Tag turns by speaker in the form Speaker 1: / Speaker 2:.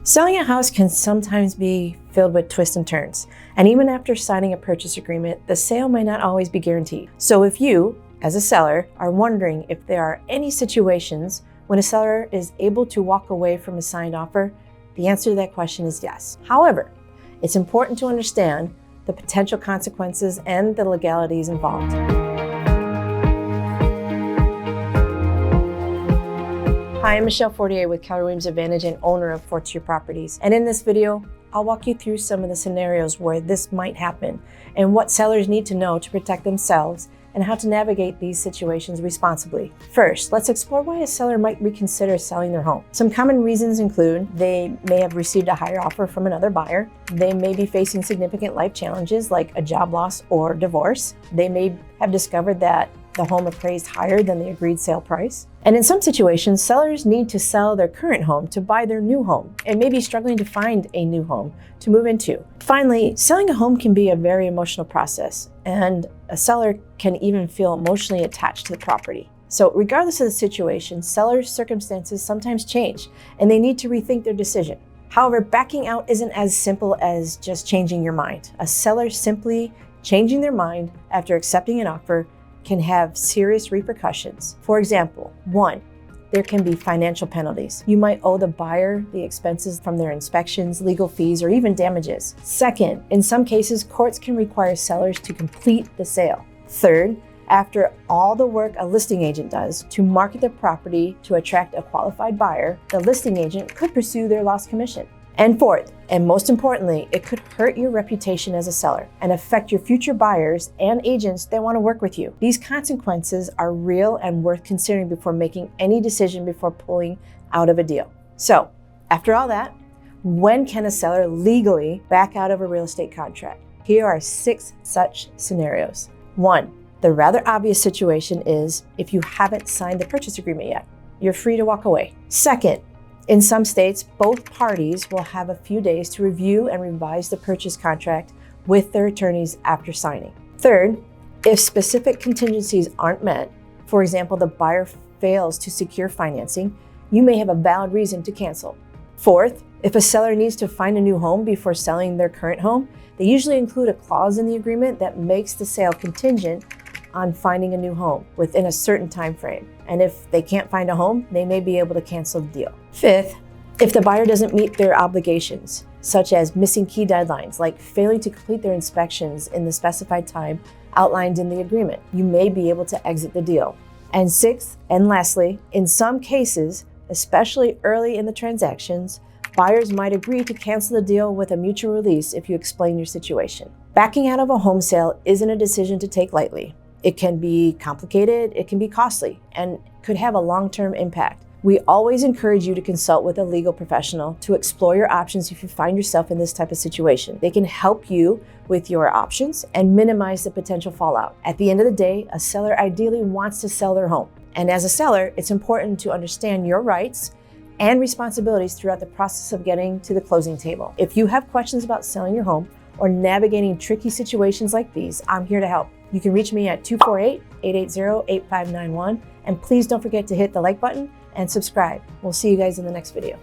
Speaker 1: Selling a house can sometimes be filled with twists and turns, and even after signing a purchase agreement, the sale might not always be guaranteed. So if you, as a seller, are wondering if there are any situations when a seller is able to walk away from a signed offer, the answer to that question is yes. However, it's important to understand the potential consequences and the legalities involved. Hi, I'm Michelle Fortier with Keller Williams Advantage and owner of Fortier Properties. And in this video, I'll walk you through some of the scenarios where this might happen and what sellers need to know to protect themselves and how to navigate these situations responsibly. First, let's explore why a seller might reconsider selling their home. Some common reasons include they may have received a higher offer from another buyer. They may be facing significant life challenges like a job loss or divorce. They may have discovered that the home appraised higher than the agreed sale price. And in some situations, sellers need to sell their current home to buy their new home and may be struggling to find a new home to move into. Finally, selling a home can be a very emotional process, and a seller can even feel emotionally attached to the property. So regardless of the situation, sellers' circumstances sometimes change and they need to rethink their decision. However, backing out isn't as simple as just changing your mind. A seller simply changing their mind after accepting an offer can have serious repercussions. For example, 1, there can be financial penalties. You might owe the buyer the expenses from their inspections, legal fees, or even damages. 2nd, in some cases, courts can require sellers to complete the sale. 3rd, after all the work a listing agent does to market the property to attract a qualified buyer, the listing agent could pursue their lost commission. And 4th, and most importantly, it could hurt your reputation as a seller and affect your future buyers and agents that want to work with you. These consequences are real and worth considering before making any decision before pulling out of a deal. So, after all that, when can a seller legally back out of a real estate contract? Here are 6 such scenarios. 1, the rather obvious situation is if you haven't signed the purchase agreement yet. You're free to walk away. 2nd, in some states, both parties will have a few days to review and revise the purchase contract with their attorneys after signing. 3rd, if specific contingencies aren't met, for example, the buyer fails to secure financing, you may have a valid reason to cancel. 4th, if a seller needs to find a new home before selling their current home, they usually include a clause in the agreement that makes the sale contingent on finding a new home within a certain time frame. And if they can't find a home, they may be able to cancel the deal. 5th, if the buyer doesn't meet their obligations, such as missing key deadlines, like failing to complete their inspections in the specified time outlined in the agreement, you may be able to exit the deal. And 6th, and lastly, in some cases, especially early in the transactions, buyers might agree to cancel the deal with a mutual release if you explain your situation. Backing out of a home sale isn't a decision to take lightly. It can be complicated, it can be costly, and could have a long-term impact. We always encourage you to consult with a legal professional to explore your options if you find yourself in this type of situation. They can help you with your options and minimize the potential fallout. At the end of the day, a seller ideally wants to sell their home. And as a seller, it's important to understand your rights and responsibilities throughout the process of getting to the closing table. If you have questions about selling your home or navigating tricky situations like these, I'm here to help. You can reach me at 248-880-8591. And please don't forget to hit the like button and subscribe. We'll see you guys in the next video.